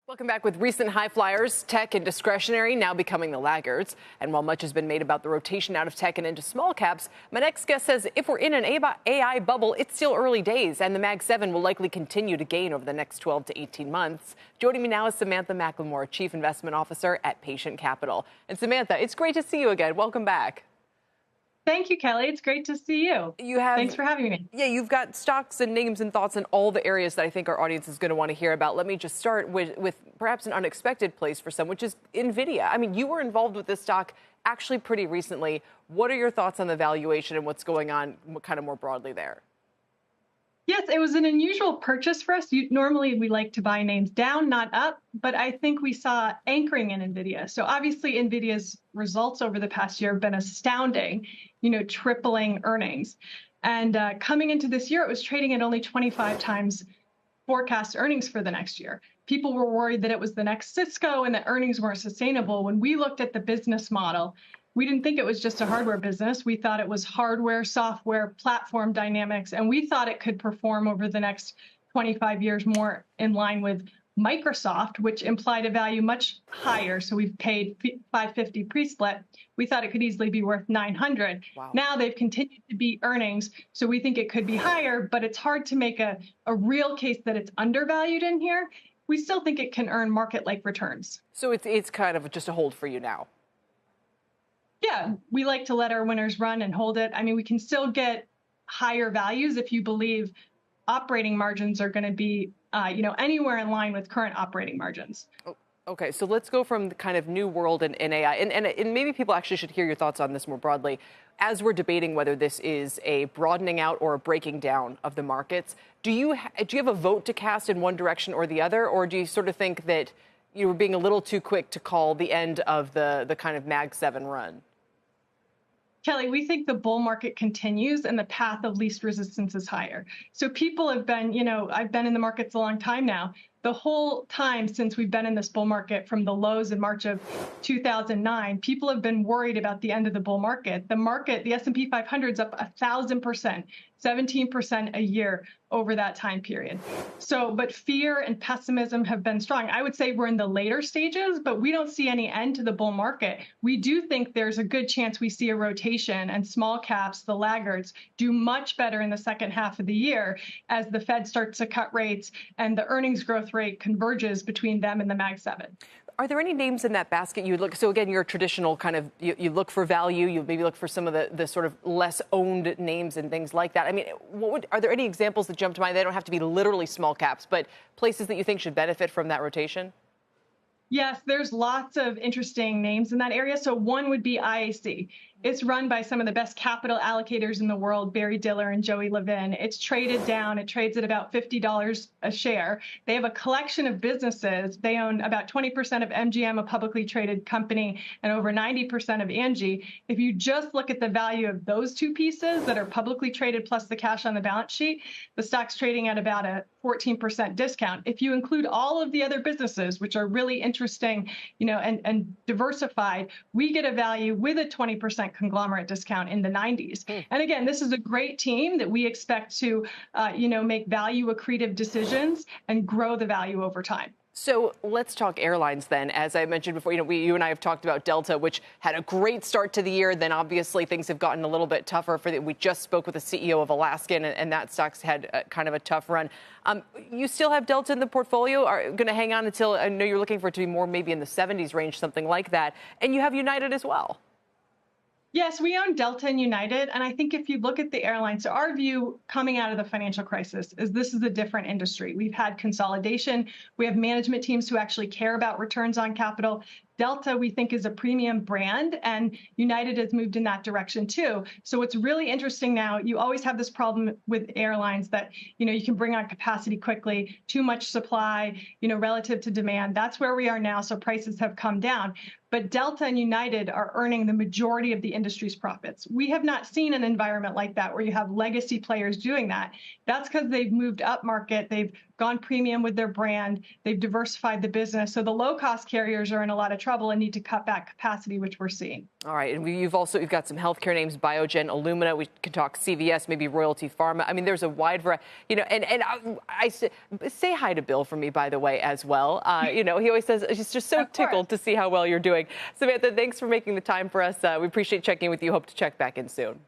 Welcome back. With recent high flyers, tech and discretionary now becoming the laggards. And while much has been made about the rotation out of tech and into small caps, my next guest says if we're in an AI bubble, it's still early days, and the Mag 7 will likely continue to gain over the next 12 to 18 months. Joining me now is Samantha McLemore, Chief Investment Officer at Patient Capital. And Samantha, it's great to see you again. Welcome back. Thank you, Kelly. It's great to see you. Thanks for having me. Yeah, you've got stocks and names and thoughts in all the areas that I think our audience is going to want to hear about. Let me just start with perhaps an unexpected place for some, which is Nvidia. I mean, you were involved with this stock actually pretty recently. What are your thoughts on the valuation and what's going on kind of more broadly there? Yes, it was an unusual purchase for us. Normally, we like to buy names down, not up, but I think we saw anchoring in Nvidia. So obviously, Nvidia's results over the past year have been astounding, tripling earnings. And coming into this year, it was trading at only 25 times forecast earnings for the next year. People were worried that it was the next Cisco and that earnings weren't sustainable. When we looked at the business model, we didn't think it was just a hardware business. We thought it was hardware, software, platform dynamics, and we thought it could perform over the next 25 years more in line with Microsoft, which implied a value much higher. So we've paid $550 pre-split. We thought it could easily be worth $900. Wow. Now they've continued to beat earnings, so we think it could be higher, but it's hard to make a real case that it's undervalued in here. We still think it can earn market-like returns. So it's kind of just a hold for you now. Yeah, we like to let our winners run and hold it. I mean, we can still get higher values if you believe operating margins are going to be, anywhere in line with current operating margins. Oh, okay, so let's go from the kind of new world in AI, and maybe people actually should hear your thoughts on this more broadly. As we're debating whether this is a broadening out or a breaking down of the markets, do you have a vote to cast in one direction or the other, or do you sort of think that you were being a little too quick to call the end of the kind of Mag 7 run? Kelly, we think the bull market continues and the path of least resistance is higher. So people have been, I've been in the markets a long time now. The whole time since we've been in this bull market from the lows in March of 2009, people have been worried about the end of the bull market. The S&P 500 is up 1,000%, 17% a year over that time period. So, but fear and pessimism have been strong. I would say we're in the later stages, but we don't see any end to the bull market. We do think there's a good chance we see a rotation and small caps, the laggards, do much better in the second half of the year as the Fed starts to cut rates and the earnings growth rate converges between them and the Mag 7. Are there any names in that basket you would look? So again, you're a traditional kind of, you look for value, you maybe look for some of the sort of less owned names and things like that. I mean, are there any examples that jump to mind? They don't have to be literally small caps, but places that you think should benefit from that rotation? Yes, there's lots of interesting names in that area. So one would be IAC. It's run by some of the best capital allocators in the world, Barry Diller and Joey Levin. It's traded down. It trades at about $50 a share. They have a collection of businesses. They own about 20% of MGM, a publicly traded company, and over 90% of Angie. If you just look at the value of those two pieces that are publicly traded plus the cash on the balance sheet, the stock's trading at about a 14% discount. If you include all of the other businesses, which are really interesting, and diversified, we get a value with a 20% conglomerate discount in the 90s. And again, this is a great team that we expect to, make value accretive decisions and grow the value over time. So let's talk airlines then. As I mentioned before, you and I have talked about Delta, which had a great start to the year. Then obviously things have gotten a little bit tougher. We just spoke with the CEO of Alaskan, and that stock's had kind of a tough run. You still have Delta in the portfolio? Are going to hang on until, I know you're looking for it to be more maybe in the 70s range, something like that. And you have United as well. Yes, we own Delta and United. And I think if you look at the airlines, so our view coming out of the financial crisis is this is a different industry. We've had consolidation. We have management teams who actually care about returns on capital. Delta, we think, is a premium brand, and United has moved in that direction too. So what's really interesting now, you always have this problem with airlines that, you can bring on capacity quickly, too much supply, relative to demand. That's where we are now. So prices have come down. But Delta and United are earning the majority of the industry's profits. We have not seen an environment like that where you have legacy players doing that. That's because they've moved up market. They've gone premium with their brand. They've diversified the business. So the low-cost carriers are in a lot of trouble and need to cut back capacity, which we're seeing. All right. And you've got some healthcare names, Biogen, Illumina. We can talk CVS, maybe Royalty Pharma. I mean, there's a wide variety, and I say hi to Bill for me, by the way, as well. He always says he's just so tickled to see how well you're doing. Samantha, thanks for making the time for us. We appreciate checking in with you. Hope to check back in soon.